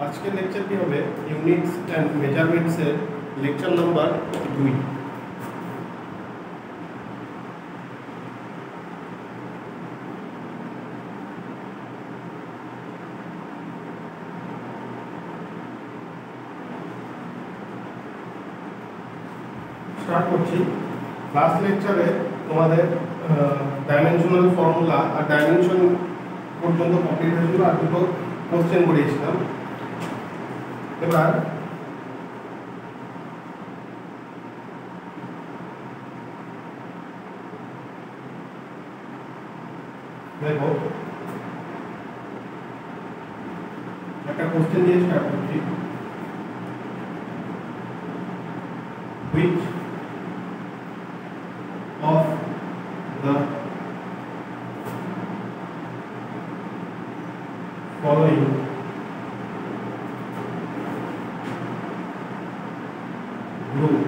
আজকের লেকচারটি হবে ইউনিটস অ্যান্ড মেজারমেন্টসের লেকচার নাম্বার 2। স্টার্ট করছি। লাস্ট লেকচারে তোমাদের ডাইমেনশনাল ফর্মুলা আর ডাইমেনশন পর্যন্ত কমপ্লিট হয়েছিল, আর দুটো কোশ্চেন করিয়েছিলাম। এবার দেখো একটা কোশ্চেন দিয়ে স্টার্ট করছি। Which of the following group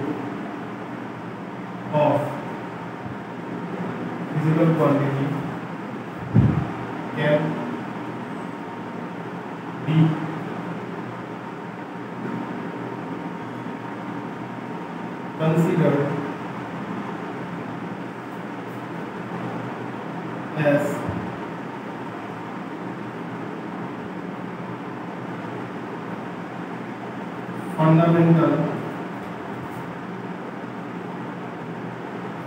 of physical quantity can be considered as fundamental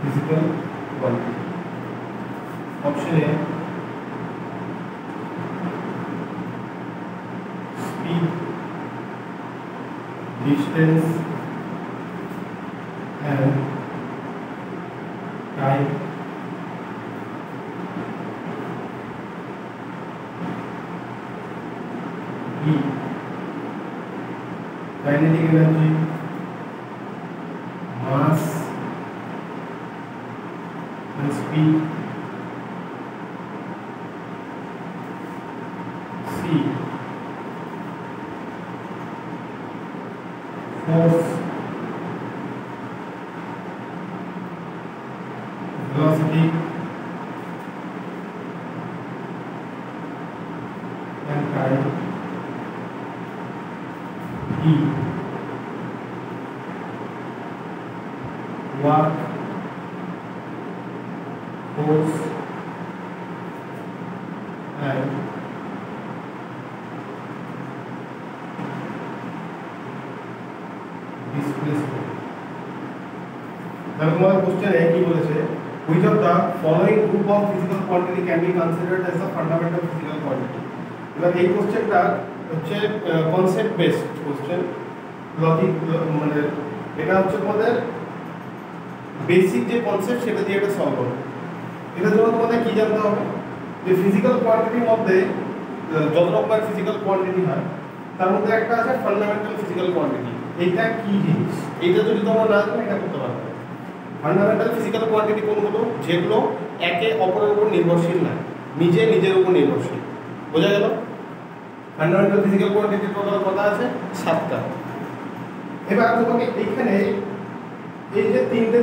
physical quantity. Option A, speed, distance and time. B, kinetic energy, mass and speed. C, force, velocity and time. E, work, force and displacement. Now তোমার question কি বলেছে, which of the following group of physical quantity can be considered as a fundamental physical quantity? এবার এই কোশ্চেনটা হচ্ছে concept based question, logic, মানে এটা হচ্ছে তোমাদের বেসিক যে কনসেপ্ট সেটা দিয়ে এটা সলভ হবে। এটার জন্য তোমাদের কি জানতে হবে, যে ফিজিক্যাল কোয়ান্টিটির মধ্যে যত রকমের ফিজিক্যাল কোয়ান্টিটি হয় তার মধ্যে একটা আছে ফান্ডামেন্টাল ফিজিক্যাল কোয়ান্টিটি। এইটা কি জিনিস, এইটা যদি তোমরা না জানো এটা করতে পারবে। ফান্ডামেন্টাল ফিজিক্যাল কোয়ান্টিটি কোনগুলো, যেগুলো একে অপরের উপর নির্ভরশীল না, নিজের উপর নির্ভরশীল। বোঝা গেল? ফান্ডামেন্টাল ফিজিক্যাল কোয়ান্টিটির টোটাল কথা আছে 7টা। এবার তোমাকে এইখানে এই যে তিনটে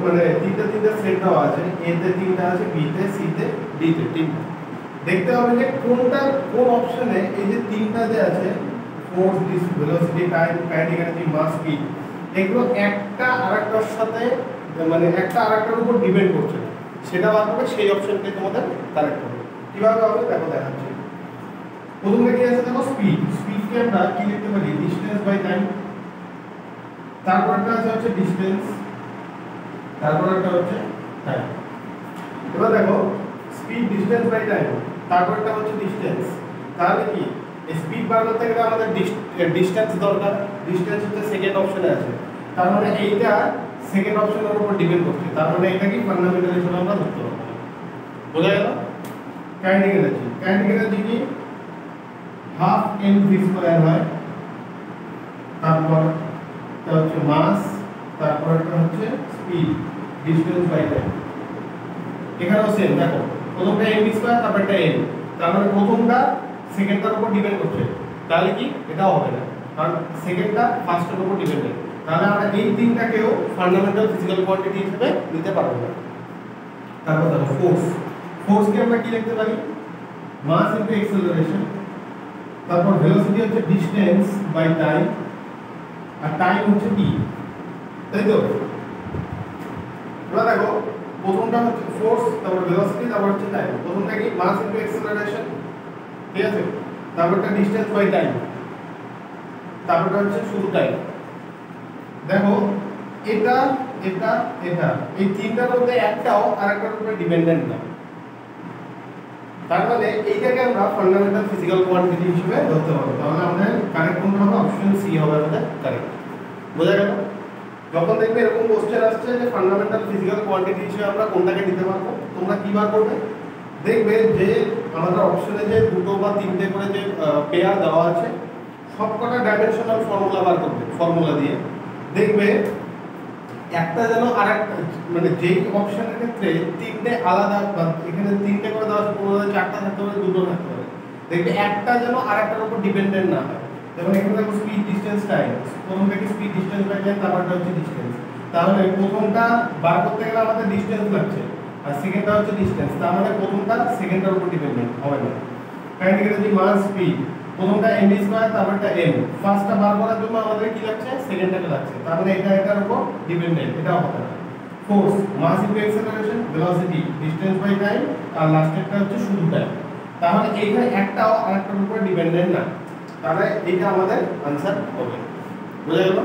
মানে তিনটে সেট দেওয়া আছে, এ তে 3টা আছে, বি তে, সি তে, ডি তে 3টা। দেখতে হবে যে কোন অপশনে এই যে 3টা যে আছে, force, velocity, time, kinetic energy, mass, speed, এগুলো একটা আরেকটার সাথে মানে একটা আরেকটার উপর ডিপেন্ড করছে, সেটা বার হবে, সেই অপশনকে তোমাদের কারেক্ট হবে। কিভাবে হবে দেখো, দেখাচ্ছি। প্রথমে কি আছে দেখো, স্পিডকে আমরা কি লিখতে পারি, ডিসটেন্স বাই টাইম। তারপরটা আছে হচ্ছে ডিসটেন্স, তারপরটা হচ্ছে টাইম। এবার দেখো স্পিড, ডিসটেন্স বাই টাইম, তারপরটা হচ্ছে ডিসটেন্স। তাহলে কি স্পিড বার করতে গেলে আমাদের ডিসটেন্স দরকার, ডিসটেন্স হচ্ছে সেকেন্ড অপশনে আছে, তার মানে এইটা সেকেন্ড অপশনের উপর ডিপেন্ড করছে, তার মানে এটা কি ফান্ডামেন্টাল হিসেবে আমরা ধরতে পারবো। বোঝা গেল? কাইনেটিক এনার্জি কি হাফ mv স্কয়ার হয়, তারপর এটা হচ্ছে মাস, তারপর এটা হচ্ছে স্পিড, ডিসটেন্স বাই টাইম। এখানেও সেম দেখো, প্রথমটা mv স্কয়ার, তারপরটা m, তার মানে প্রথমটা সেকেন্ডটার উপর ডিপেন্ড করছে, তাহলে কি এটাও হবে না, কারণ সেকেন্ডটা ফার্স্টের উপর ডিপেন্ড। তাহলে আমরা এই তিনটাকেও ফান্ডামেন্টাল ফিজিক্যাল কোয়ান্টিটি হিসেবে নিতে পারবো না। তারপর দেখো, ফোর্সকে আমরা কি লিখতে পারি, মাস ইনটু অ্যাক্সেলারেশন, তারপর ভেলোসিটি হচ্ছে ডিসটেন্স বাই টাইম, আর টাইম হচ্ছে টি, তাই তো? এবার দেখো প্রথমটা হচ্ছে ফোর্স, তারপর ভেলোসিটি, তারপর হচ্ছে টাইম। প্রথমটা কি মাস ইনটু অ্যাক্সেলারেশন, ঠিক আছে? তারপরটা ডিসটেন্স বাই টাইম, তারপরটা হচ্ছে শুধু টাইম। দেখো এটা এটা এটা এই তিনটার মধ্যে একটাও আরেকটার উপরে ডিপেন্ডেন্ট না। তার মানে এইটাকে আমরা ফান্ডামেন্টাল ফিজিক্যাল কোয়ান্টিটি হিসেবে ধরতে পারবো। তাহলে আমাদের কারেক্ট কোনটা হবে? অপশন সি হবে আমাদের কারেক্ট। বোঝা গেল? যখন দেখবে এরকম কোশ্চেন আসছে যে ফান্ডামেন্টাল ফিজিক্যাল কোয়ান্টিটি হিসেবে আমরা কোনটাকে নিতে পারবো, তোমরা কি বার করবে? দেখবে যে আমাদের অপশনে যে দুটো বা তিনটে করে যে পেয়ার দেওয়া আছে সবকটা ডাইমেনশনাল ফর্মুলা বার করবে। ফর্মুলা দিয়ে দেখবে একটা যেন আরেকটা, মানে যেই অপশনের ক্ষেত্রে তিনটে আলাদা, এখানে তিনটে করে দেওয়া আছে, কোনো চারটা থাকতে পারে, দুটো থাকতে পারে, দেখবে একটা যেন আরেকটার উপর ডিপেন্ডেন্ট না হয়। যেমন এখানে দেখো স্পিড ডিসটেন্স টাইম, প্রথমটা কি স্পিড ডিসটেন্স বাই টাইম, তারপরটা হচ্ছে ডিসটেন্স। তাহলে প্রথমটা বার করতে গেলে আমাদের ডিসটেন্স লাগছে, আর সেকেন্ডটা হচ্ছে ডিসটেন্স। তার মানে প্রথমটা সেকেন্ডটার উপর ডিপেন্ডেন্ট হবে না। কারণ এখানে যদি মাস স্পিড, প্রথমটা এম ভি স্কয়ার, তারপরটা এম, ফার্স্টটা বার করার জন্য আমাদের কি লাগছে? সেকেন্ডটাকে লাগছে। তার মানে এটা এটার উপর ডিপেন্ডেন্ট, এটা হবে না। Force mass into acceleration, velocity distance by time, আর লাস্টেরটা হচ্ছে শুধু টাইম। তাহলে এইখানে একটাও আরেকটার উপর ডিপেন্ডেন্ট না। তাহলে এটা আমাদের आंसर হবে। বুঝা গেল?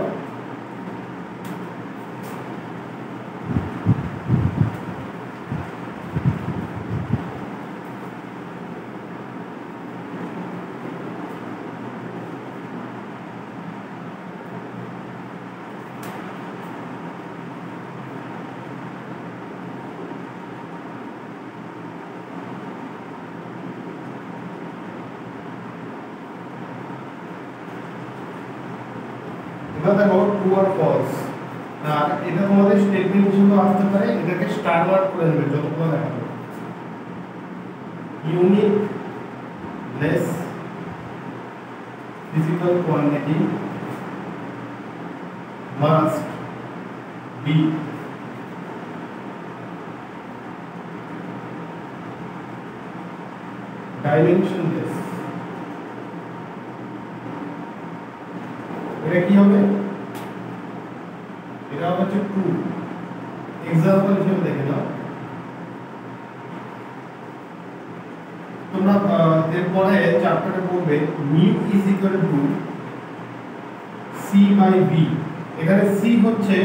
দেখো ট্রু আর ফলস, আর এটা তোমাদের স্টেটমেন্ট হিসেবে আসতে পারে। এটাকে স্টার মার্ক করে নেবে যতগুলো দেখাবো। Unit less physical quantity must be dimensionless। এটা কি হবে? এটা হচ্ছে ট্রু। एग्जांपल হিসেবে দেখে নাও। তোমরা এরপরে চ্যাপ্টারে পড়বে mu is equal to C by V. এখানে সি হচ্ছে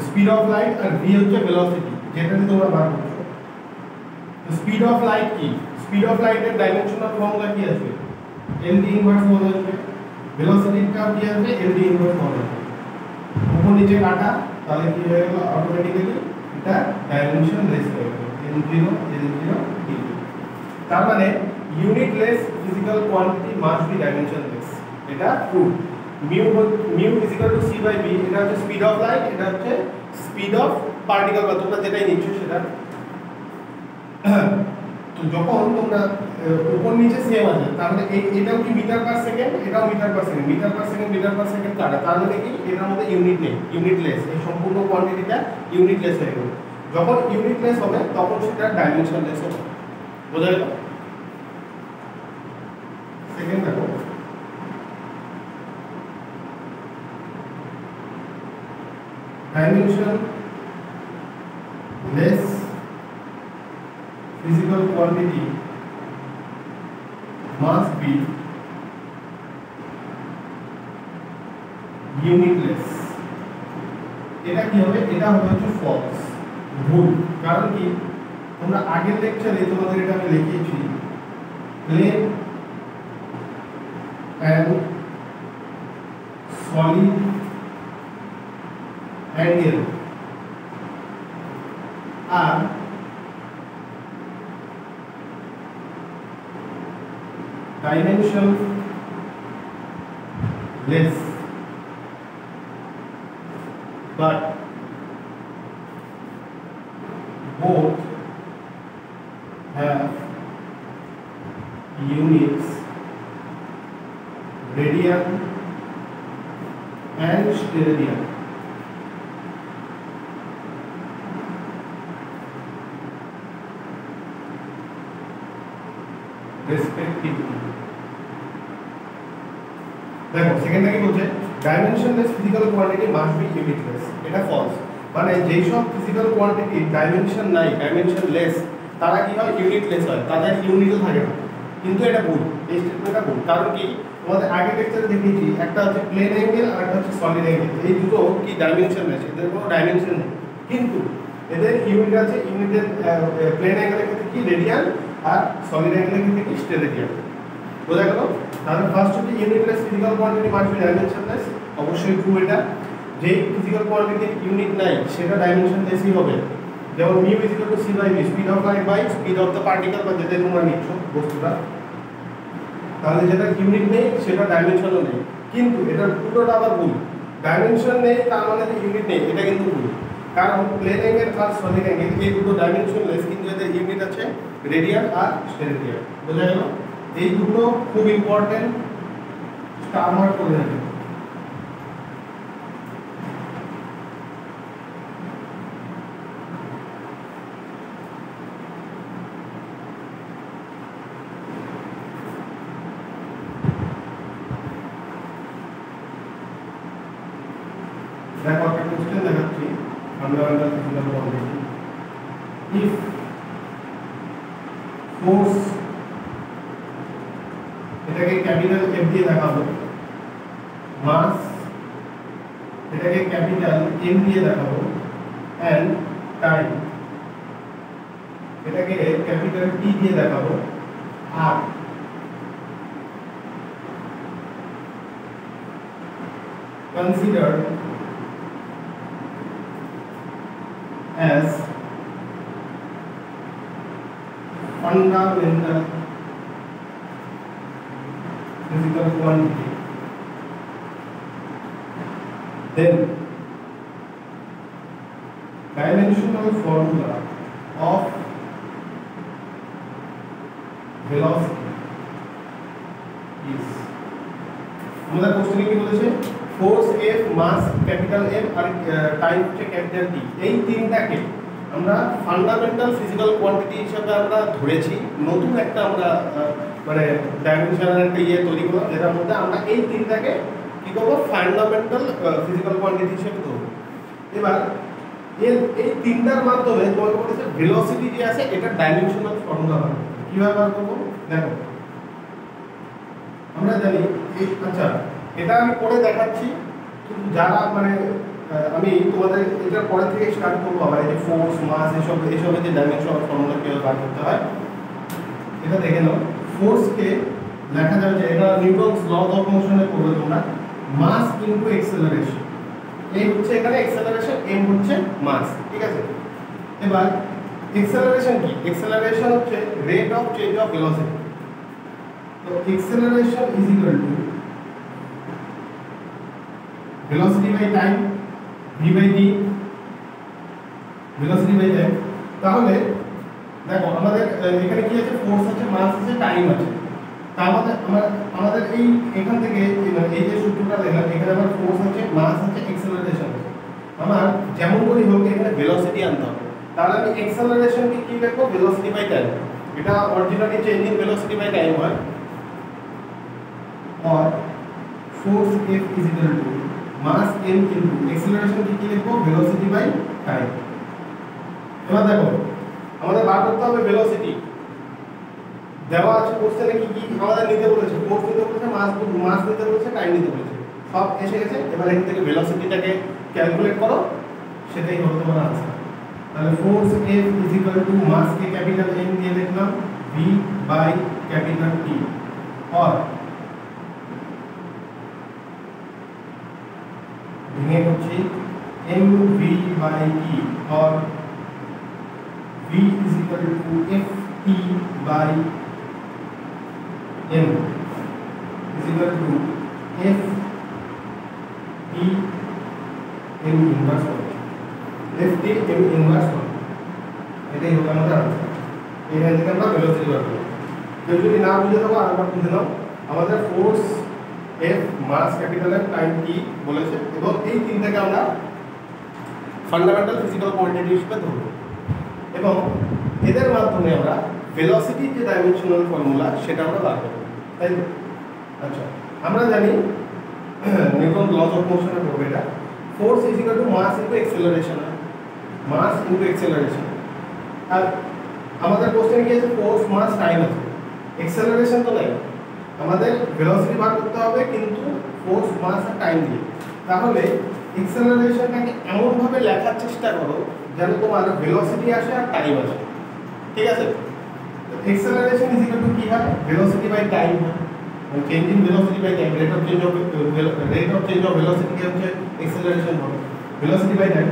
স্পিড অফ লাইট আর ভি হচ্ছে ভেলোসিটি, যেটাতে তোমরা বার করছো। তো স্পিড অফ লাইট কি? স্পিড অফ লাইটের ডাইমেনশনাল ফর্মুলা কি আছে? এল ডি ইনভার্স বলা আসবে। ভেলোসিটিটা কি আসবে? এল ডি ইনভার্স বলা আসবে। উপর নিচে কাটা, তাহলে কি হয়ে গেল? অটোমেটিক্যালি এটা ডাইমেনশনলেস হয়ে গেল। n0 l0 d। তার মানে unitless physical quantity must be dimensionless. এটা true. Mu is equal to C by V, এটা হচ্ছে স্পিড অফ লাইট, এটা হচ্ছে স্পিড অফ পার্টিকেল, বা তোমরা যেটাই নিচ্ছ সেটা। তো যখন তোমরা উপর নিচে সেম আছে, তার মানে এটাও কি মিটার পার সেকেন্ড, এটাও metre per second, metre per second কাটা, তার মানে কি এটার মধ্যে ইউনিট নেই, ইউনিটলেস। এই সম্পূর্ণ কোয়ান্টিটিটা ইউনিটলেস হয়ে গেল। যখন ইউনিটলেস হবে তখন সেটা ডাইমেনশনলেস হবে। বোঝা গেল? সেকেন্ড দেখো, dimensionless physical quantity must be unitless। এটা কি হবে? এটা হবে হচ্ছে ফলস, ভুল। কারণ কি? তোমরা আগের লেকচারে তোমাদের এটা আমি লিখিয়েছি, plane and solid angle are dimensionless, but both have units, radian and steradian। respectively। দেখো সেকেন্ডটা কি বলছে, dimensionless physical quantity must be unitless. এটা ফলস, মানে যেই সব ফিজিক্যাল কোয়ান্টিটি ডাইমেনশন নাই, ডাইমেনশনলেস, তারা কি হয় ইউনিটলেস হয়, তাদের ইউনিটও থাকে না। কিন্তু এটা ভুল, এই স্টেটমেন্টটা ভুল। কারণ কি, তোমাদের আগে লেকচারে দেখিয়েছি একটা হচ্ছে প্লেন অ্যাঙ্গেল আর একটা হচ্ছে সলিড অ্যাঙ্গেল, এই দুটো কি ডাইমেনশনলেস, এদের কোনো ডাইমেনশন নেই, কিন্তু এদের ইউনিট আছে। ইউনিটের প্লেন অ্যাঙ্গেলের ক্ষেত্রে কি রেডিয়ান, আর সলিড অ্যাঙ্গেলের ক্ষেত্রে কি স্টেরেডিয়ান। বোঝা গেল? তাহলে ফার্স্ট হচ্ছে unitless physical quantity must be dimensionless, অবশ্যই ট্রু এটা। যেই ফিজিক্যাল কোয়ান্টিটির ইউনিট নাই সেটা ডাইমেনশনলেসই হবে। যেমন mu is equal to C by V, speed of light by speed of the particle, বা যেটা তোমরা নিচ্ছ বস্তুটা। তাহলে যেটা ইউনিট নেই সেটা ডাইমেনশনও নেই, কিন্তু এটার পুরোটা আবার ভুল। ডাইমেনশন নেই তার মানে যে ইউনিট নেই, এটা কিন্তু ভুল। কারণ প্লেন অ্যাঙ্গেল আর সলিড অ্যাঙ্গেল এই দুটো ডাইমেনশনলেস, কিন্তু এদের ইউনিট আছে রেডিয়ান আর স্টেরেডিয়ান। বোঝা গেল? এই দুটো খুব ইম্পর্টেন্ট, স্টার মার্ক করে রাখবেন। দেখো একটা কোশ্চেন দেখাচ্ছি, fundamental physical quantity. If force, এটাকে ক্যাপিটাল এফ দিয়ে দেখাবো, মাস এটাকে ক্যাপিটাল এম দিয়ে দেখাবো, এন্ড টাইম এটাকে ক্যাপিটাল টি দিয়ে দেখাবো, আর considered as fundamental physical quantity, then dimensional formula of velocity is, আমাদের কোশ্চেনে কি বলেছে, ফোর্স এফ, মাস ক্যাপিটাল এম, আর টাইম হচ্ছে ক্যাপিটাল টি, এই তিনটাকে আমরা ফান্ডামেন্টাল ফিজিক্যাল কোয়ান্টিটি হিসেবে আমরা ধরেছি। নতুন একটা আমরা মানে ডাইমেনশনাল একটা ইয়ে তৈরি করলাম, যেটার মধ্যে আমরা এই তিনটাকে কি করবো, ফান্ডামেন্টাল ফিজিক্যাল কোয়ান্টিটি হিসেবে ধরবো। এবার এই তিনটার মাধ্যমে তোমাকে বলেছে ভেলোসিটি যে আছে এটা ডাইমেনশনাল ফর্মুলা বার করতে। কিভাবে বার করবো দেখো, আমরা জানি এই, আচ্ছা এটা আমি পরে দেখাচ্ছি, কিন্তু যারা মানে আমি তোমাদের এটার পরে থেকে স্টার্ট করবো আবার এই যে ফোর্স, মাস, এসবের যে ডাইমেনশনাল ফর্মুলা কিভাবে বার করতে হয় এটা দেখে নাও। ফোর্সকে লেখা যাবে যে, এটা নিউটনস ল অফ মোশনে করবে তোমরা, মাস ইনটু অ্যাক্সেলারেশন। এই হচ্ছে এখানে অ্যাক্সেলারেশন, এম হচ্ছে মাস, ঠিক আছে। এবার অ্যাক্সেলারেশন কি, অ্যাক্সেলারেশন হচ্ছে rate of change of velocity. তো acceleration is equal to velocity by time, v by d, velocity by time। তাহলে দেখো আমাদের এখানে কি আছে, ফোর্স আছে, মাস আছে, টাইম আছে। তার মধ্যে আমাদের এই এখান থেকে এই যে সূত্রটা দেখলাম, এখানে আমার ফোর্স আছে, মাস আছে, অ্যাক্সেলারেশন আছে। আমার যেমন করি হোক এখানে ভেলোসিটি আনতে হবে। তাহলে আমি অ্যাক্সেলারেশনকে কি লিখবো, ভেলোসিটি বাই টাইম। এটা originally changing velocity by time হয়, और force f is equal to mass m into acceleration কি লিখবো, ভেলোসিটি বাই টাইম। এবার দেখো আমাদের বার করতে হবে ভেলোসিটি। দেওয়া আছে কোশ্চেনে কি কি আমাদের নিতে বলেছে, ফোর্স নিতে বলেছে, মাস নিতে বলেছে, টাইম নিতে বলেছে, সব এসে গেছে। এবার এখান থেকে ভেলোসিটিটাকে ক্যালকুলেট করো, সেটাই হলো তোমার आंसर। তাহলে force f is equal to mass কে ক্যাপিটাল M দিয়ে লিখলাম, v বাই ক্যাপিটাল T, और ভেঙে হচ্ছে mv বাই e, और v is equal to ft by m is equal to f t m inverse 1, f t m inverse 1। এটাই হলো আমাদের आंसर। এখান থেকে আমরা ভেলোসিটি বার করব। কেউ যদি না বুঝে থাকো আরেকবার বুঝে নাও। আমাদের ফোর্স f, মাস ক্যাপিটাল M, টাইম t বলেছে, এবং এই তিনটাকে আমরা ফান্ডামেন্টাল ফিজিক্যাল কোয়ান্টিটি হিসেবে ধরব, এবং এদের মাধ্যমে আমরা ভেলোসিটির যে ডাইমেনশনাল ফর্মুলা সেটা আমরা বার করব, তাই তো? আচ্ছা আমরা জানি নিউটন লজ অফ মোশনে পড়বে এটা। Force is equal to mass into acceleration, mass into acceleration. আর আমাদের কোশ্চেন কি আছে, ফোর্স মাস টাইম আছে, অ্যাক্সেলারেশন তো নাই, আমাদের ভেলোসিটি বার করতে হবে কিন্তু ফোর্স মাস আর টাইম দিয়ে। তাহলে অ্যাক্সেলারেশনটাকে এমন ভাবে লেখার চেষ্টা করো যেন তোমার ভেলোসিটি আসে আর টাইম আসে, ঠিক আছে? acceleration is equal to কি হয়, velocity by time হয়, change in velocity by time, rate of change of velocity কে হচ্ছে acceleration বলে, velocity by time।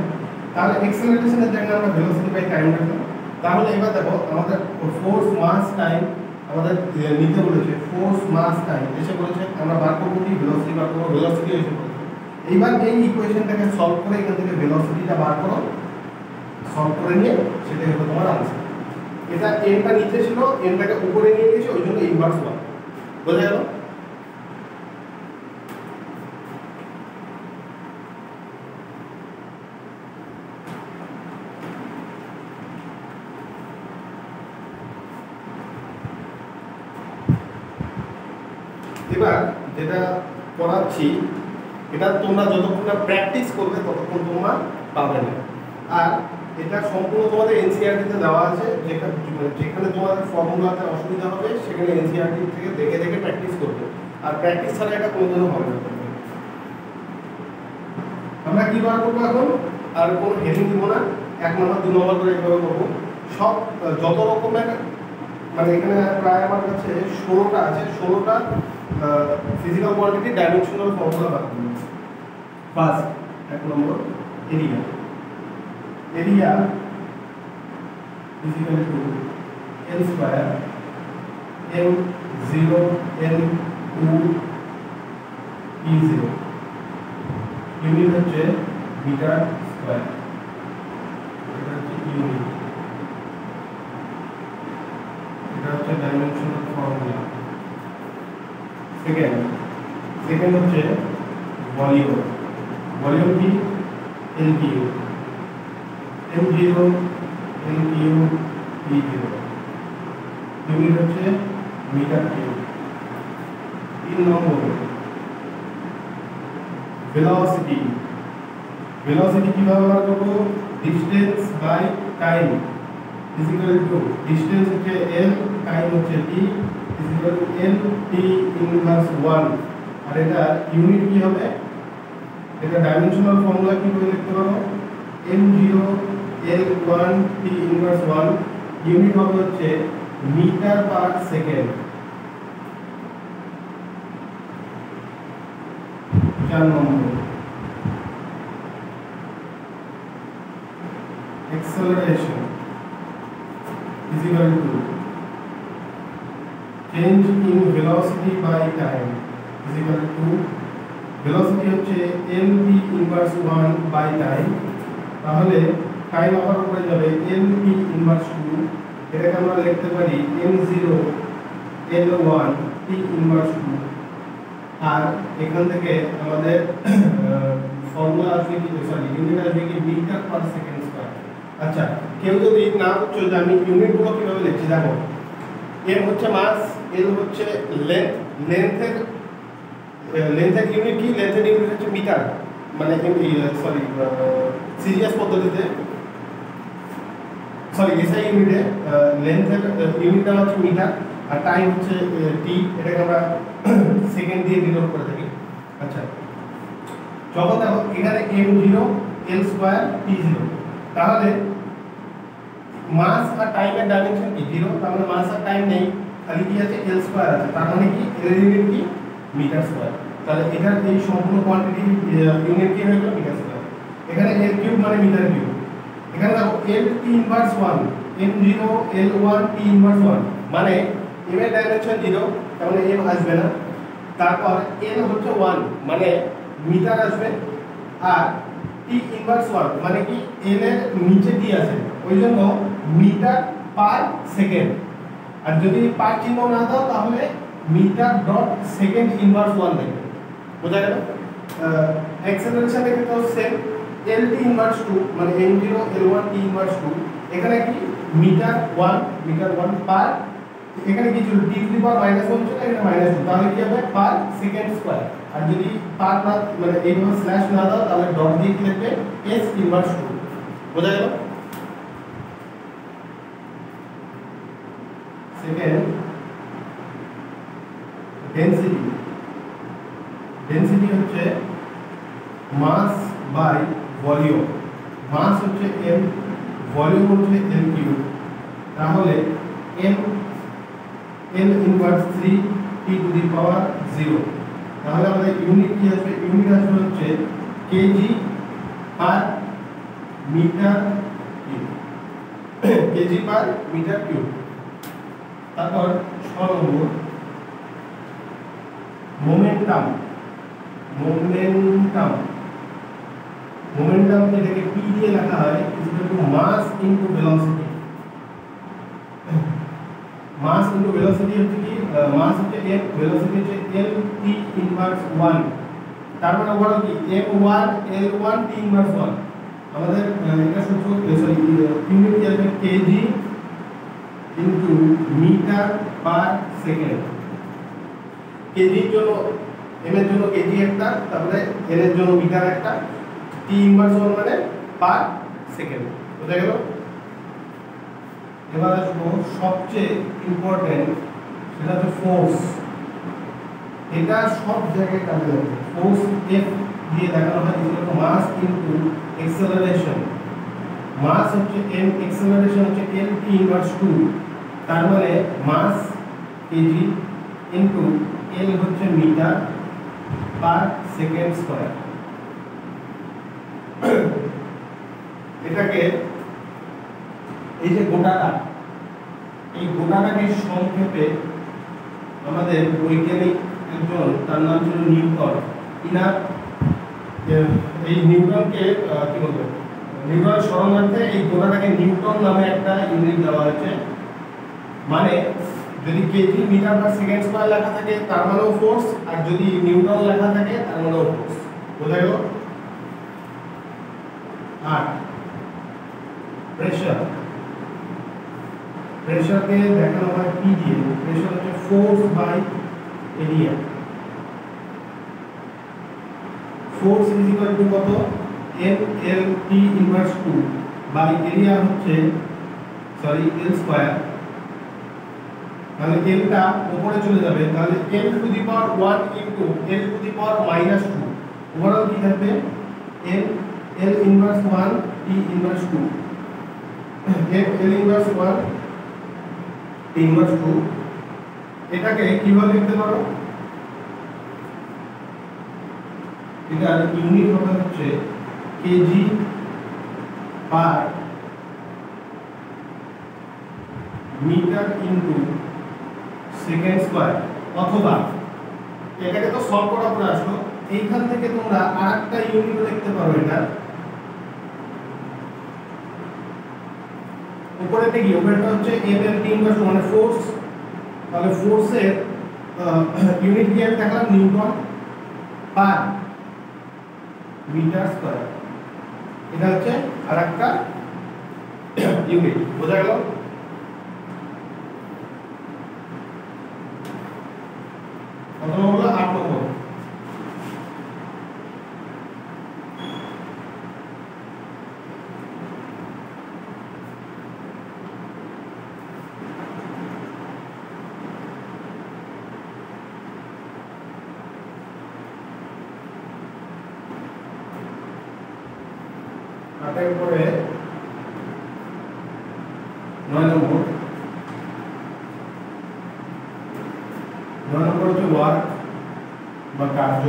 তাহলে acceleration এর জায়গায় আমরা velocity by time রাখলাম। তাহলে এবার দেখো আমাদের ফোর্স মাস টাইম আমাদের নিতে বলেছে, ফোর্স মাস টাইম এসে বলেছে আমরা বার করব কি, ভেলোসিটি বার করব, ভেলোসিটি এসে বলেছে। এইবার এই ইকুয়েশনটাকে সলভ করে এখান থেকে ভেলোসিটিটা বার করো, সলভ করে নিয়ে সেটাই হলো তোমার আনসার। এটা এনটা নিচে ছিল, এনটাকে উপরে নিয়ে গেছে, ওই জন্য ইনভার্স 1, বোঝা গেল? এবার যেটা পড়াচ্ছি এটা তোমরা যতক্ষণ না প্র্যাকটিস করবে ততক্ষণ তোমরা পাবে না। আর এটা সম্পূর্ণ তোমাদের এনসিইআরটি-তে দেওয়া আছে, যেখানে তোমাদের ফর্মুলাতে অসুবিধা হবে সেখানে এনসিইআরটি থেকে দেখে দেখে প্র্যাকটিস করবে, আর প্র্যাকটিস ছাড়া এটা কোনোদিনও হবে না। আমরা কি বার করবো এখন, আর কোনো হেডিং দিব না, 1 নম্বর 2 নম্বর করে এইভাবে করবো। সব যত রকমের মানে এখানে প্রায় আমার কাছে 16টা আছে, 16টা ফিজিক্যাল কোয়ান্টিটি ডাইমেনশনাল ফর্মুলা বার করবো। ফার্স্ট 1 নম্বর area, area is equal to L square M0 L2 E0, unit হচ্ছে মিটার স্কয়ার, এটা হচ্ছে ইউনিট, এটা হচ্ছে ডাইমেনশনাল ফর্মুলা। সেকেন্ড হচ্ছে ভলিউম, ভলিউম কি LQ, M0 LQ E0, unit হচ্ছে মিটার কিউব। 3 নম্বর ভেলোসিটি, ভেলোসিটি কিভাবে বার করব, distance by time is equal to, distance হচ্ছে l, টাইম হচ্ছে t, is equal two l t inverse 1। আর এটা ইউনিট কি হবে, এটা ডাইমেনশনাল ফর্মুলা কি করে লিখতে পারো, m0 L1 t inverse 1, unit হবে হচ্ছে মিটার পার সেকেন্ড। 4 নম্বর acceleration is equal to change in velocity by time is equal to, velocity হচ্ছে lt inverse 1 by time, তাহলে টাইম আবার উপরে যাবে lt inverse 2, এটাকে আমরা লিখতে পারি m0 l1 t inverse 2। আর এখান থেকে আমাদের ফর্মুলা আসবে কি, সরি ইউনিট আসবে কি মিটার পার সেকেন্ড স্কয়ার। আচ্ছা, কেউ যদি না বুঝছো যে আমি ইউনিটগুলো কিভাবে লিখছি, দেখো m হচ্ছে মাস, l হচ্ছে লেন্থ, লেন্থের ইউনিট কি, লেন্থের ইউনিট হচ্ছে মিটার, মানে সরি সিরিয়াস পদ্ধতিতে, সরি এসআই ইউনিটে লেন্থের ইউনিটটা হচ্ছে মিটার, আর টাইম হচ্ছে টি, এটাকে আমরা সেকেন্ড দিয়ে ডিনোট করে থাকি। আচ্ছা, যখন দেখো এখানে m0 l স্কয়ার t0, তাহলে মাস আর টাইমের ডাইমেনশন কি 0, তাহলে মাস আর টাইম নেই, খালি কি আছে l স্কয়ার আছে, তার মানে কি এর ইউনিট কি মিটার স্কয়ার। তাহলে এটার এই সম্পূর্ণ কোয়ান্টিটি ইউনিট কি হয়ে গেল মিটার স্কয়ার। এখানে l কিউব মানে মিটার কিউব, এখানে দেখো l t inverse 1, m0 l1 t inverse 1, মানে m এর ডাইমেনশন 0, তার মানে m আসবে না, তারপর l হচ্ছে 1 মানে মিটার আসবে, আর t ইনভার্স 1 মানে কি l এর নিচে t আছে, ওই জন্য মিটার পার সেকেন্ড। আর যদি পার চিহ্ন না দাও তাহলে মিটার ডট সেকেন্ড ইনভার্স 1 দেবে, বোঝা গেল? অ্যাক্সেলারেশন দেখে তো সেম, lt ইনভার্স 2 মানে m0 l1 t ইনভার্স 2, এখানে কি মিটার 1 পার এখানে কি ছিল t টু দি পাওয়ার -1 ছিল, এখানে -2, তাহলে কি হবে পার সেকেন্ড স্কয়ার। আর যদি পার না মানে এইভাবে স্ল্যাশ না দাও তাহলে ডট দিয়ে কি লিখবে s ইনভার্স 2। বোঝা গেল? সেকেন্ড ডেনসিটি হচ্ছে মাস বাই ভলিউম। মাস হচ্ছে m, ভলিউম হচ্ছে l কিউব, তাহলে m l inverse 3 t to the power 0। তাহলে আমাদের ইউনিট কি আসবে? ইউনিট আসবে হচ্ছে KG per metre cube, KG per metre cube. তারপর 6 নম্বর মোমেন্টাম। এটাকে p দিয়ে লেখা হয় equal to mass into velocity. Mass into velocity হচ্ছে কি, মাস হচ্ছে m, ভেলোসিটি হচ্ছে l t ইনভার্স 1। তার মানে বলো কি m1 l1 t ইনভার্স 1। আমাদের এটা সূত্র সরি ইউনিট কি আসবে KG into metre per second. কেজির জন্য m এর জন্য কেজি একটা, তারপরে l এর জন্য মিটার একটা, t ইনভার্স 1 মানে পার সেকেন্ড। বুঝা গেল? এবার আসবো সবচেয়ে ইম্পর্টেন্ট, সেটা হচ্ছে ফোর্স। এটা সব জায়গায় কাজে লাগবে। ফোর্স F দিয়ে দেখানো হয় equal to mass into acceleration. Mass হচ্ছে m, অ্যাক্সেলারেশন হচ্ছে l t ইনভার্স 2। তার মানে মাস কেজি ইনটু l হচ্ছে মিটার পার সেকেন্ড স্কয়ার। এটাকে এই যে গোটাটা, এই গোটাটাকে সংক্ষেপে আমাদের বৈজ্ঞানিক একজন, তার নাম ছিল নিউটন। ইনার এই নিউটনকে কি বলবো, নিউটন স্মরণার্থে এই গোটাটাকে নিউটন নামে একটা ইউনিট দেওয়া হয়েছে। মানে যদি KG metre per second square লেখা থাকে তার মানেও ফোর্স, আর যদি নিউটন লেখা থাকে তার মানেও ফোর্স। বোঝা গেল? আর প্রেসার, প্রেসারকে দেখানো হয় পি দিয়ে। প্রেসার হচ্ছে force by area. Force is equal to কত? m l t inverse 2 by area হচ্ছে সরি l স্কয়ার। তাহলে l টা উপরে চলে যাবে, তাহলে m to the power 1 into l to the power -2। Overall কি থাকবে? m l inverse 1 t inverse 2, l inverse 1 t inverse 2। এটাকে কিভাবে লিখতে পারো? এটার ইউনিট হবে হচ্ছে KG per metre into second square. অথবা এটাকে তো সলভ করার পরে আসলো, এইখান থেকে তোমরা আরেকটা ইউনিট লিখতে পারো। এটা উপরেটা কি? উপরেটা হচ্ছে m l t ইনভার্স 1 মানে ফোর্স। তাহলে ফোর্সের ইউনিট কি আমি দেখলাম নিউটন পার মিটার স্কয়ার। এটা হচ্ছে আরেকটা ইউনিট। বোঝা গেল? কত নম্বর হলো? 8 নম্বর। এরপরে 9 নম্বর। 9 নম্বর হচ্ছে ওয়ার্ক বা কার্য।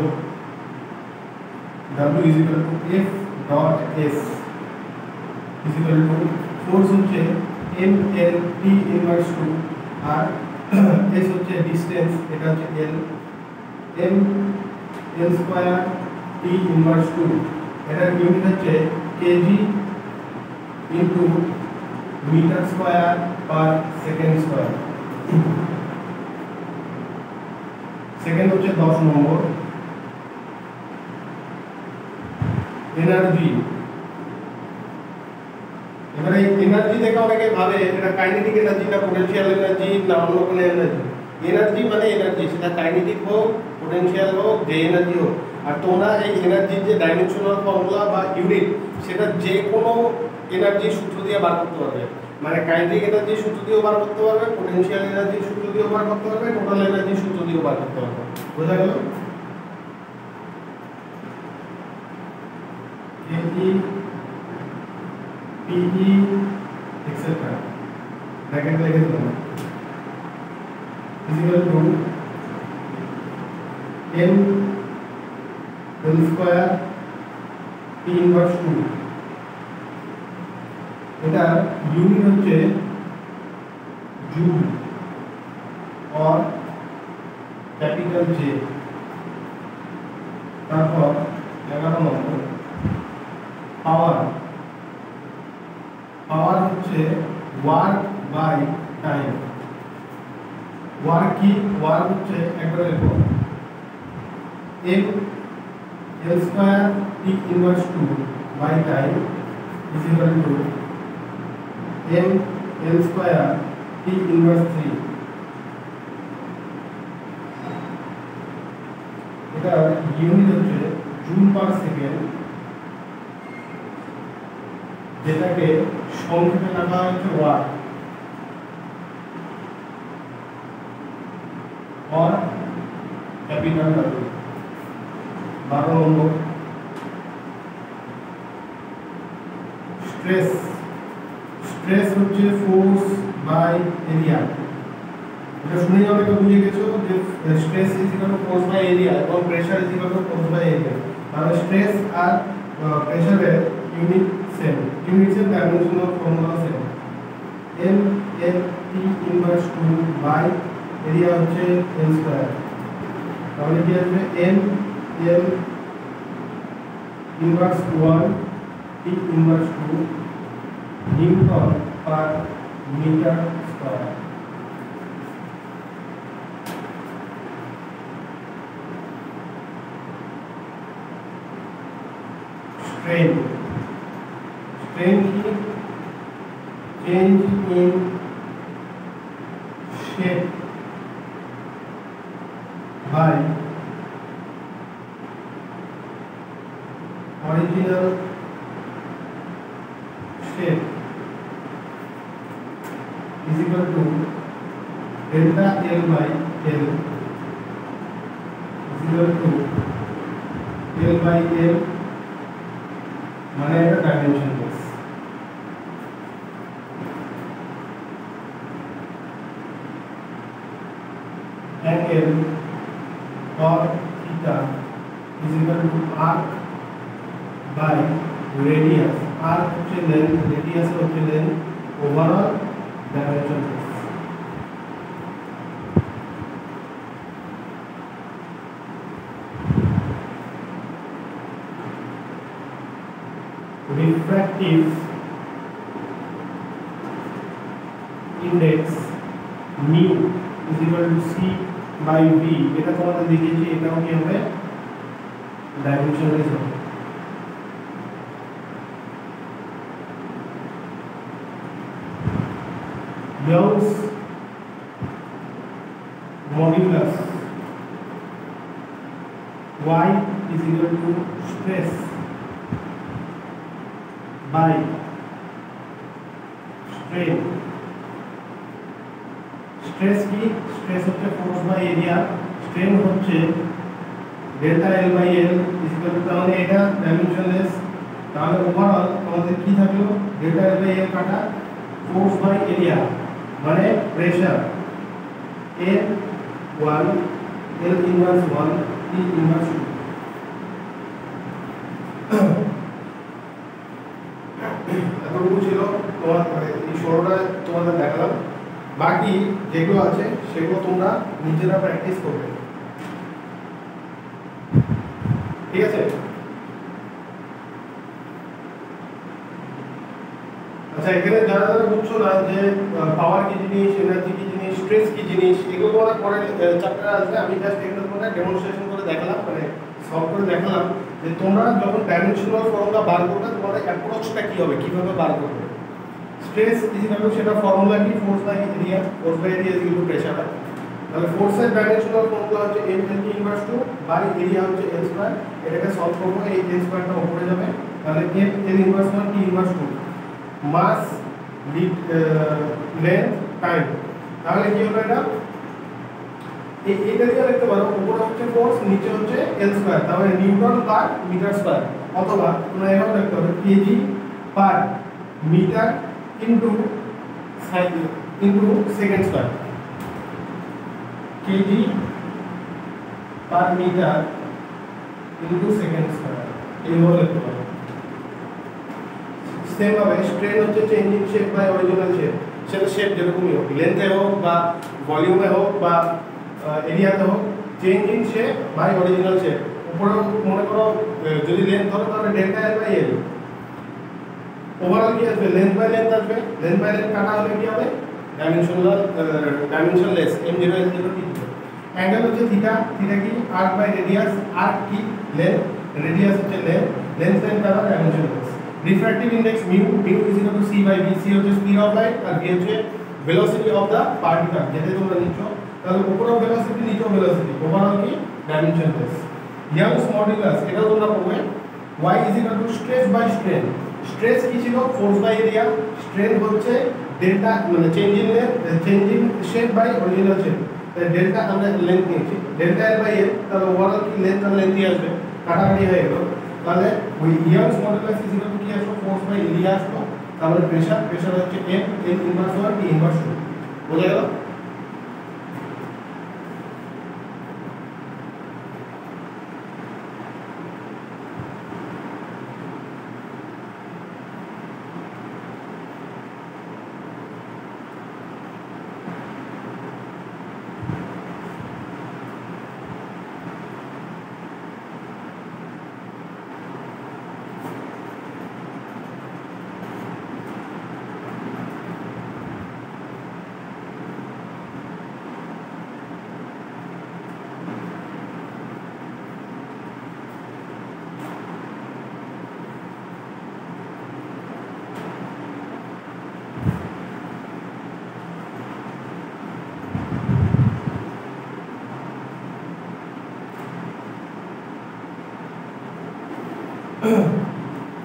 W is equal to F dot S is equal to force হচ্ছে m l t ইনভার্স 2 আর s হচ্ছে ডিসটেন্স, এটা হচ্ছে l, m l square t inverse 2। এটার ইউনিট হচ্ছে KG into metre square per second square. Second হচ্ছে 10 নম্বর। Energy এবারে energy দেখে অনেকে ভাবে এটা কাইনেটিক এনার্জি না পোটেনশিয়াল এনার্জি না অন্য কোনো এনার্জি। এনার্জি মানে এনার্জি, সেটা কাইনেটিক হোক পোটেনশিয়াল হোক যে এনার্জি হোক। আর তোমরা এই এনার্জির যে ডাইমেনশনাল ফর্মুলা বা ইউনিট সেটা যে কোনো এনার্জির সূত্র দিয়ে বার করতে পারবে। মানে কাইনেটিক এনার্জির সূত্র দিয়েও বার করতে পারবে, পোটেনশিয়াল এনার্জির সূত্র দিয়েও বার করতে পারবে, টোটাল এনার্জির সূত্র দিয়েও বার করতে পারবে। বোঝা গেল? এই PE etc. ব্র্যাকেট লিখে দিলাম equal to m l square p inverse 2। এটা ইউনিট হচ্ছে জুল और ক্যাপিটাল J। তারপর 11 নম্বর পাওয়ার। পাওয়ার হচ্ছে ওয়ার্ক বাই টাইম। ওয়ার্ক কি? ওয়ার্ক হচ্ছে একবার লিখো m l square p inverse 2 by time is equal to m l square p inverse 3। এটা ইউনিট হচ্ছে জুল পার সেকেন্ড, যেটাকে সংক্ষেপে লেখা হচ্ছে ওয়াট और कैपिटल W। 12 নম্বর স্ট্রেস। স্ট্রেস হচ্ছে ফোর্স বাই এরিয়া। এটা শুনেই অনেকে বুঝে গেছো যে stress is equal to force by area এবং pressure is equal to force by area. তাহলে স্ট্রেস আর প্রেসারের ইউনিট সেম, ইউনিটের dimensional formula same. m l p inverse 2 by area হচ্ছে l স্কয়ার। তাহলে কি আসবে m l inverse 1 p inverse 2 newton per metre square. Strain. Strain কি? Change in shape by original shape is equal to delta L by L is equal to L by L মানে এটা dimensionless. angle or theta is equal to arc by radius। arc হচ্ছে length, radius হচ্ছে length, overall dimensionless। refractive index mu is equal to c by v। এটা তোমাদের দেখিয়েছি, এটাও কি হবে? ডাইমেনশনলেস হবে। Young's modulus y is equal to stress by strain। Stress কি? স্ট্রেস হচ্ছে ফোর্স বাই এরিয়া, স্ট্রেন হচ্ছে delta L by L is equal to, তাহলে এটা ডাইমেনশনলেস। তাহলে ওভারঅল আমাদের কি থাকলো? ডেল্টা এল বাই এল কাটা ফোর্স বাই এরিয়া মানে প্রেসার এল 1 এল ইনভার্স 1 টি ইনভার্স 2। এতটুকু ছিল তোমার এই ষোলোটা তোমাদের দেখালাম। বাকি যেগুলো আছে সেগুলো তোমরা নিজেরা প্র্যাকটিস করবে, ঠিক আছে? আচ্ছা, এখানে যারা যারা বুঝছো না যে পাওয়ার কি জিনিস, এনার্জি কি জিনিস, স্ট্রেস কি জিনিস, এগুলো তোমরা পরে চ্যাপ্টারে আসবে। আমি জাস্ট এখানে তোমাদের ডেমনস্ট্রেশন করে দেখালাম, মানে সলভ করে দেখালাম যে তোমরা যখন ডাইমেনশনাল ফর্মুলা বার করবে তোমাদের অ্যাপ্রোচটা কি হবে, কিভাবে বার করবে। স্ট্রেস ইকুয়াল টু সেটা ফর্মুলা কি force by area is equal to pressure তাহলে ফোর্সের ডাইমেনশনাল ফর্মুলা হচ্ছে m lt inverse 2 by area হচ্ছে l স্কয়ার এটাকে সলভ করব এই l স্কয়ারটা উপরে যাবে তাহলে m l inverse 1 t inverse 2 mass length time তাহলে কি হলো এটা এইটা দিয়ে লিখতে পারো উপরে হচ্ছে ফোর্স নিচে হচ্ছে l স্কয়ার তাহলে নিউটন পার মিটার স্কয়ার অথবা তোমরা এভাবে লিখতে পারো KG per metre into second square KG per metre into second square এইভাবে লিখতে পারো সেম ভাবে স্ট্রেন হচ্ছে change in shape by original shape সেটা শেপ যেরকমই হোক লেন্থে হোক বা ভলিউমে হোক বা এরিয়াতে হোক change in shape by original shape উপরে মনে করো যদি লেন্থ ধরো তাহলে delta L by L overall কি আসবে লেন্থ বাই লেন্থ আসবে লেন্থ বাই লেন্থ কাটা হলে কি হবে dimensionless m0 l0 t angle হচ্ছে থিটা থিটা কি আর্ক বাই রেডিয়াস আর্ক কি লেন্থ রেডিয়াস হচ্ছে লেন্থ কাটা dimensionless refractive index mu is equal to c by v c হচ্ছে speed of light R v হচ্ছে ভেলোসিটি অফ দা পার্টিকল যেটা তোমরা নিচ্ছ তাহলে উপরেও ভেলোসিটি নিচেও ভেলোসিটি ওভারঅল কি ডাইমেনশনলেস ইয়াংস মডুলাস এটাও তোমরা পড়বে y is equal to stress by strain stress কি ছিল ফোর্স বাই এরিয়া স্ট্রেন হচ্ছে ডেল্টা মানে change in shape by original shape delta আমরা লেন্থ নিয়েছি ডেল্টা এল বাই এল তাহলে ওভারঅল কি লেন্থ আর লেন্থই আসবে কাটাকাটি হয়ে গেল তাহলে ওই youngs modulus is equal two কি আসলো ফোর্স বাই এরিয়া আসলো তাহলে প্রেসার হচ্ছে m l inverse 1 t inverse 2 বোঝা গেল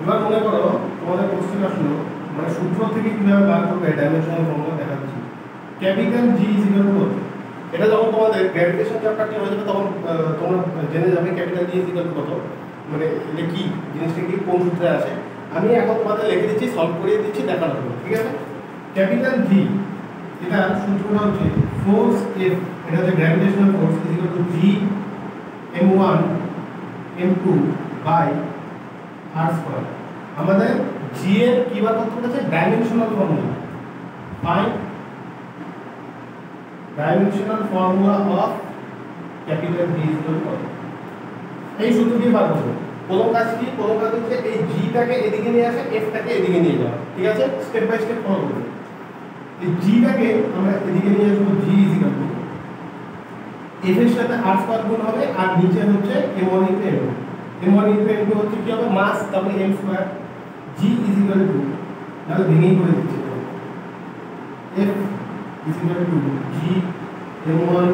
এবার মনে করো তোমাদের কোশ্চেন আসলো মানে সূত্র থেকে কিভাবে বার করবে ডাইমেনশনাল ফর্মুলা দেখাচ্ছি capital G is equal two এটা যখন তোমাদের গ্র্যাভিটেশন চ্যাপ্টারটি হয়ে যাবে তখন তোমরা জেনে যাবে capital G is equal to কত মানে এটা কি জিনিসটা কি কোন সূত্রে আসে আমি এখন তোমাদের লিখে দিচ্ছি সলভ করিয়ে দিচ্ছি দেখার জন্য ঠিক আছে ক্যাপিটাল জি এটা সূত্রটা হচ্ছে ফোর্স এফ এটা হচ্ছে gravitational force is equal to G m1 m2 by r square আমাদের g এর কি বার করতে হচ্ছে dimensional formula find dimensional formula of capital D is equal to এই সূত্র দিয়ে বার করব প্রথম কাজ কি প্রথম কাজ হচ্ছে এই g টাকে এদিকে নিয়ে আসে f টাকে এদিকে নিয়ে যাওয়া ঠিক আছে স্টেপ বাই স্টেপ ফলো করব এই g টাকে আমরা এদিকে নিয়ে আসব g is equal to f এর সাথে r স্কয়ার গুণ হবে আর নিচে হচ্ছে m1 * m1 * m2 হচ্ছে কি হবে মাস তারপরে m square g is equal to তাহলে ভেঙে করে দিচ্ছি f is equal to g m1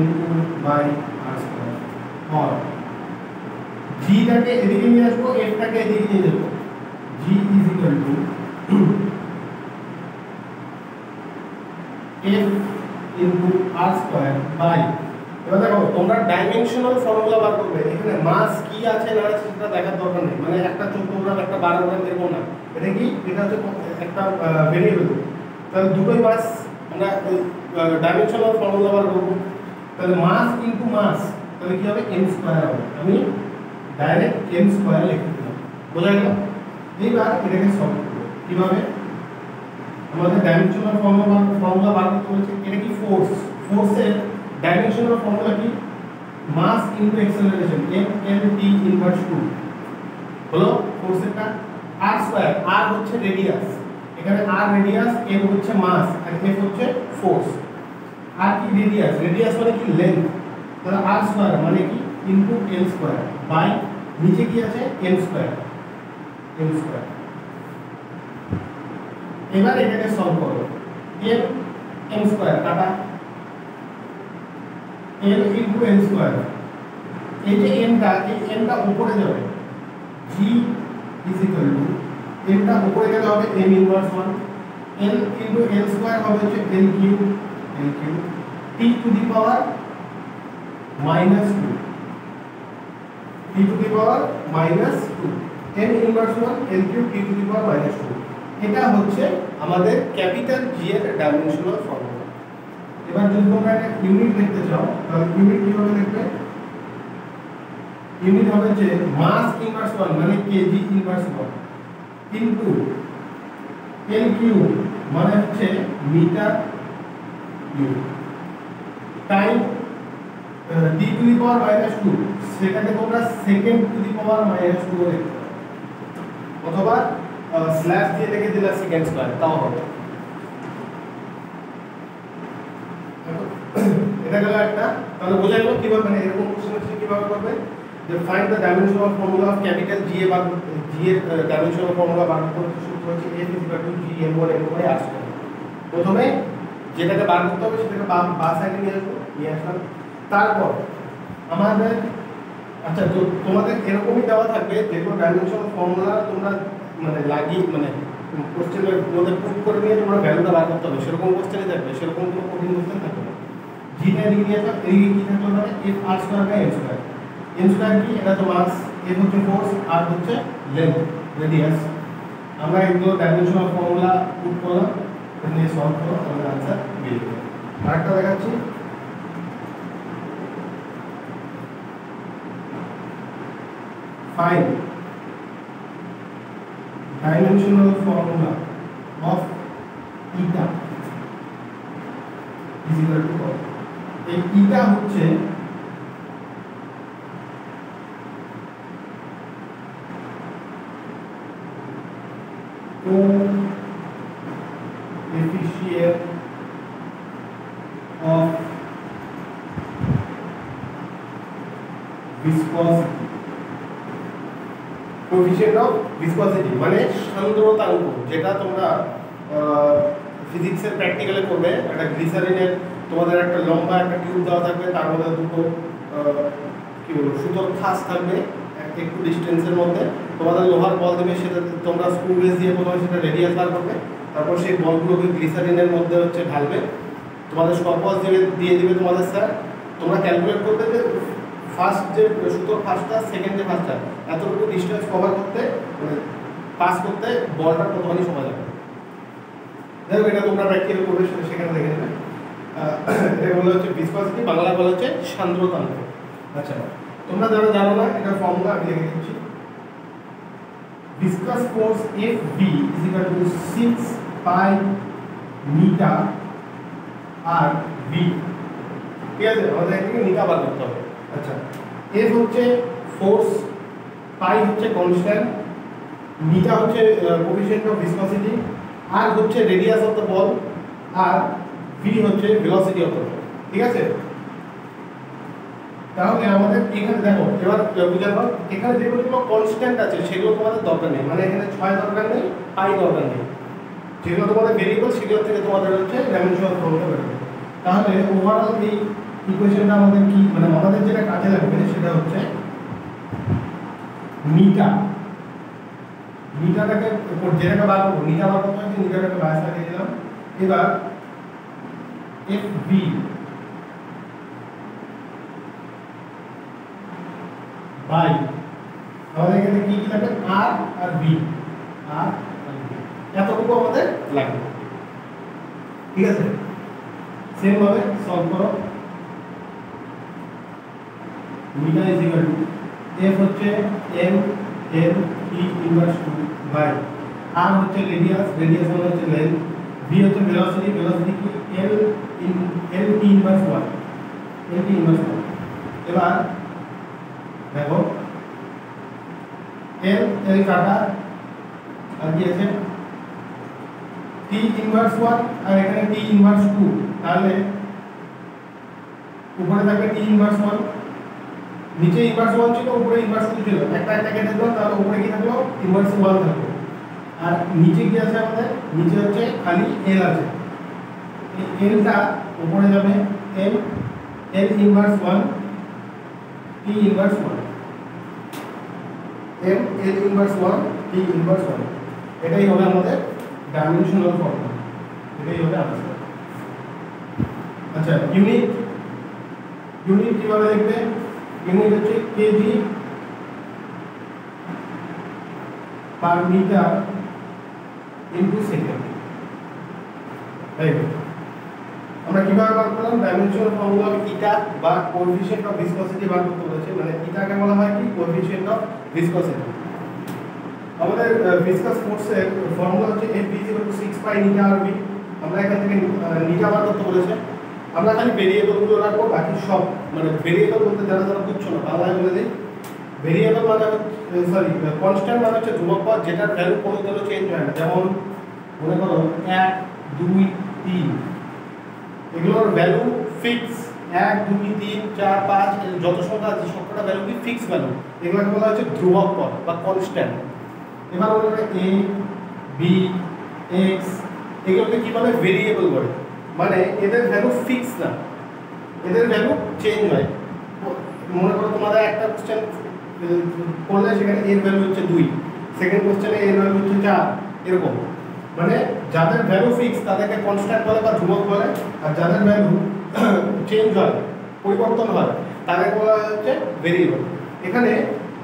m2 by r square और g টাকে এদিকে নিয়ে আসবো f টাকে এদিকে নিয়ে যাব g is equal to f into r square by এবার দেখো তোমরা ডাইমেনশনাল ফর্মুলা বার করবে এখানে মাস কি আছে না আছে সেটা দেখার দরকার নেই মানে একটা 14 গ্রাম একটা 12 গ্রাম দেখবো না এটা কি এটা হচ্ছে একটা ভেরিয়েবল তাহলে দুটোই মাস আমরা ডাইমেনশনাল ফর্মুলা বার করব তাহলে মাস ইনটু মাস তাহলে কি হবে m স্কয়ার হবে আমি ডাইরেক্ট m স্কয়ার লিখে দিলাম বোঝা গেল এইবার এটাকে সলভ করব কিভাবে আমাদের ডাইমেনশনাল ফর্মুলা বার করতে বলেছে এটা কি ফোর্সের ডাইমেনশনাল ফর্মুলা কি mass into acceleration m l t inverse 2 হলো ফোর্সেরটা r স্কয়ার r হচ্ছে রেডিয়াস এখানে r রেডিয়াস m হচ্ছে মাস আর f হচ্ছে ফোর্স r কি রেডিয়াস মানে কি লেন্থ তাহলে r স্কয়ার মানে কি ইনটু l স্কয়ার বাই নিচে কি আছে m স্কয়ার এবার এটাকে সলভ করো n n স্কয়ার কাটা n ইনটু n স্কয়ার এই যে n টা উপরে যাবে g is equal two n টা উপরে গেলে হবে m inverse 1 n into n square হবে হচ্ছে n cube t to the power minus 2 t to the power minus 2 n inverse 1 n cube t to the power minus 2 এটা হচ্ছে আমাদের capital G এর ডাইমেনশনাল ফর্মুলা। এবার যদি তোমরা একটা ইউনিট লিখতে চাও তাহলে ইউনিট কিভাবে লিখবে? ইউনিট হবে যে মাস ইনভার্স 1 মানে KG inverse 1 into n cube মানে হচ্ছে metre cube time d to the power minus 2 সেটাকে তোমরা second to the power minus 2 লিখতে পারো অথবা স্ল্যাশ দিয়ে লিখে দিলে সেকেন্ড স্কয়ার তাও হবে। এটা গেল একটা। তাহলে বোঝা গেল কিভাবে মানে এরকম কোশ্চেন হচ্ছে কিভাবে করবে যে find the dimensional formula of capital G এর ডাইমেনশনাল ফর্মুলা বার করতে সূত্র হচ্ছে F G m1 m1 এ আসবে। প্রথমে যেটাকে বার করতে হবে সেটাকে বাম সাইডে নিয়ে আসলাম। তারপর আমাদের আচ্ছা তো তোমাদের এরকমই দেওয়া থাকবে যেগুলো ডাইমেনশনাল ফর্মুলা তোমরা মানে লাগিয়ে মানে কোশ্চেনের মধ্যে পুট করে নিয়ে তোমরা ভ্যালুটা বার করতে হবে সেরকম কোশ্চেনই থাকবে, সেরকম কোনো কঠিন কোশ্চেন থাকবে না। জিটা এদিকে নিয়ে আসলাম, এদিকে কি থাকলো মানে f r square by n square. n square কি? এটা তো মাস, f হচ্ছে ফোর্স, r হচ্ছে লেন্থ রেডিয়াস। আমরা এগুলো ডাইমেনশনাল ফর্মুলা পুট করলাম, এটা নিয়ে সলভ করো, আমাদের आंसर বেরিয়ে যাবে। আরেকটা দেখাচ্ছি, find dimensional formula of eta is equal to what? এই eta হচ্ছে coefficient of viscosity, coefficient of viscosity মানে সান্দ্রতাঙ্ক, যেটা তোমরা ফিজিক্সের প্র্যাকটিক্যালে করবে। একটা গ্লিসারিনের তোমাদের একটা লম্বা একটা টিউব দেওয়া থাকবে, তার মধ্যে দুটো কি বলবো সুতোর খাস থাকবে একটু ডিস্টেন্সের মধ্যে, তোমাদের লোহার বল দেবে, সেটা তোমরা স্ক্রু গেজ দিয়ে প্রথমে সেটা রেডিয়াস বার করবে, তারপর সেই বলগুলোকে গ্লিসারিনের মধ্যে হচ্ছে ঢালবে, তোমাদের স্টপওয়াচ দিয়ে দিবে তোমাদের স্যার। তোমরা ক্যালকুলেট করবে যে ফার্স্ট যে সুতোর ফার্স্টটা সেকেন্ড যে ফার্স্টটা এতটুকু ডিস্টেন্স কভার করতে মানে পাস করতে বলটা কতখানি সময় যাবে। দেখো এটা তোমরা প্র্যাকটিক্যাল করবে, সেখানে দেখে নেবে। এটা বলা হচ্ছে ভিসকসিটি, বাংলা বলা হচ্ছে সান্দ্রতাঙ্ক। আচ্ছা তোমরা যারা জানো না এটা ফর্মুলা আমি লিখে দিচ্ছি। Viscous force FV is equal to 6 pi metre আর V। ঠিক আছে, আমাদের এখানে মিটার বার করতে হবে। আচ্ছা F হচ্ছে ফোর্স, পাই হচ্ছে কনস্ট্যান্ট, মিটা হচ্ছে কোএফিসিয়েন্ট অফ ভিসকসিটি, আর হচ্ছে রেডিয়াস অফ দ্য বল, আর ভি হচ্ছে ভেলোসিটি অফ দ্য বল। ঠিক আছে, তাহলে আমাদের এখানে দেখো এবার বুঝে নাও, এখানে যেগুলো কনস্ট্যান্ট আছে সেগুলো তোমাদের দরকার নেই, মানে এখানে 6 দরকার নেই, পাই দরকার নেই। যেগুলো তোমাদের ভেরিয়েবল সেগুলো থেকে তোমাদের হচ্ছে ডাইমেনশনাল ফর্মুলা বের হবে। তাহলে ওভারঅল এই ইকুয়েশনটা আমাদের কি মানে আমাদের যেটা কাজে লাগবে সেটা হচ্ছে মিটারটাকে যেটাকে বার করবো, মিটার বার করতে হচ্ছে, মিটারটাকে বাইরে লাগিয়ে দিলাম। এবার FV বাই আমাদের এখানে কি কি লাগবে, আর V, আর এতটুকু আমাদের লাগবে। ঠিক আছে, সেম ভাবে সলভ করো। মিটা ইজ ইকুয়াল টু F হচ্ছে m n e inverse 2 by r হচ্ছে রেডিয়াস, রেডিয়াস মানে হচ্ছে লেন্থ, v হচ্ছে ভেলোসিটি, ভেলোসিটি কি l t inverse 1, l t inverse 1। এবার দেখো l কাটা আর কি আছে t ইনভার্স 1 আর এখানে t ইনভার্স 2, তাহলে উপরে থাকবে t ইনভার্স 1, নিচে ইনভার্স 1 ছিল, উপরে ইনভার্স 2 ছিল, একটা একটা কেটে দিলাম, তাহলে উপরে কি থাকলো ইনভার্স 1 থাকলো, আর নিচে কি আছে আমাদের নিচে হচ্ছে খালি এল আছে, এই এলটা উপরে যাবে L, L inverse 1 T inverse 1, M L inverse 1 T inverse 1, এটাই হবে আমাদের ডাইমেনশনাল ফর্মুলা, এটাই হবে আনসার। আচ্ছা ইউনিট, ইউনিট কিভাবে লিখবে? ইউনিট হচ্ছে KG per metre into second. আমরা কিভাবে বার করলাম? ডাইমেনশনাল ফর্মুলা ইটা বা কোএফিশিয়েন্ট অফ ভিসকসিটি বার করতে বলেছে, মানে ইটাকে বলা হয় কি কোএফিশিয়েন্ট অফ ভিসকসিটি। আমাদের ভিসকাস ফোর্সের ফর্মুলা হচ্ছে F = 6 পাই নিটা আর ভি। আমরা এখান থেকে নিটা বার করতে বলেছে, আমরা খালি ভেরিয়েবলগুলো রাখবো, বাকি সব মানে ভেরিয়েবল বলতে যারা যারা বুঝছো না বাংলায় বলে দিই। ভেরিয়েবল মানে সরি কনস্ট্যান্ট মানে হচ্ছে ধ্রুবক পদ যেটার ভ্যালু কোনো দিনও চেঞ্জ হয় না। যেমন মনে করো 1 2 3, এগুলোর ভ্যালু ফিক্স, 1 2 3 4 5 যত সংখ্যা আছে সবকটা ভ্যালু কি ফিক্স ভ্যালু, এগুলোকে বলা হচ্ছে ধ্রুবক পদ বা কনস্ট্যান্ট। এবার মনে করো a b x, এগুলোকে কি বলে? ভেরিয়েবল বলে, মানে এদের ভ্যালু ফিক্স না, এদের ভ্যালু চেঞ্জ হয়। মনে করো তোমাদের একটা কোশ্চেন করলে সেখানে এর ভ্যালু হচ্ছে 2, সেকেন্ড কোশ্চেনে এর ভ্যালু হচ্ছে 4, এরকম। মানে যাদের ভ্যালু ফিক্স তাদেরকে কনস্ট্যান্ট বলে বা ধ্রুবক বলে, আর যাদের ভ্যালু চেঞ্জ হয় পরিবর্তন হয় তাদেরকে বলা হচ্ছে ভেরিয়েবল। এখানে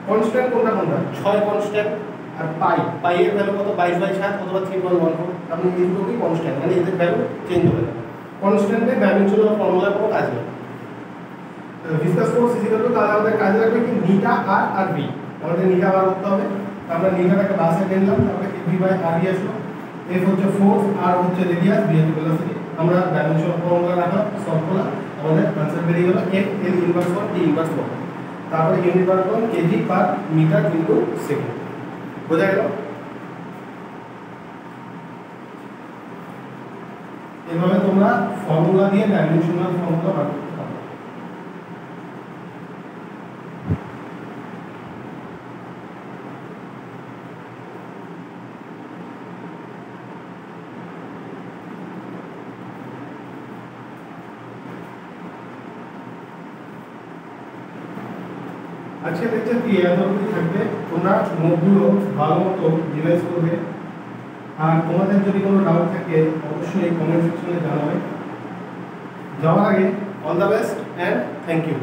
কনস্ট্যান্ট কোনটা কোনটা? 6 কনস্ট্যান্ট আর পাই, পাই এর ভ্যালু কত? 22/7 অথবা 3.14। আপনি এই দুটোকেই কনস্ট্যান্ট, মানে এদের ভ্যালু চেঞ্জ হবে না। কনস্ট্যান্টের ডাইমেনশনাল ফর্মুলা কোনো কাজ নেই। ভিসকাস ফোর্স ইকুয়াল টু, তাহলে আমাদের কাজে লাগবে কি নিটা আর আর ভি। আমাদের নিটা বার করতে হবে, আমরা নিটাটাকে বাসে নিলাম, তারপরে ভি বাই আর ই আসলো। এফ হচ্ছে ফোর্স, আর হচ্ছে রেডিয়াস, ভি হচ্ছে ভেলোসিটি। আমরা ডাইমেনশনাল ফর্মুলা রাখলাম, সলভ করলাম, আমাদের आंसर বেরিয়ে গেল F L inverse 1 T inverse 1। তারপরে ইউনিট বার করলাম KG per metre into second. বোঝা গেল? এভাবে তোমরা ফর্মুলা দিয়ে ডাইমেনশনাল ফর্মুলা বার করতে পারো। আজকে লেকচার কি এতটুকু থাকবে, তোমরা নোটগুলো ভালো মতো রিভাইজ করবে, আর তোমাদের যদি কোনো ডাউট থাকে অবশ্যই কমেন্ট সেকশনে জানাবে। যাওয়ার আগে all the best and thank you.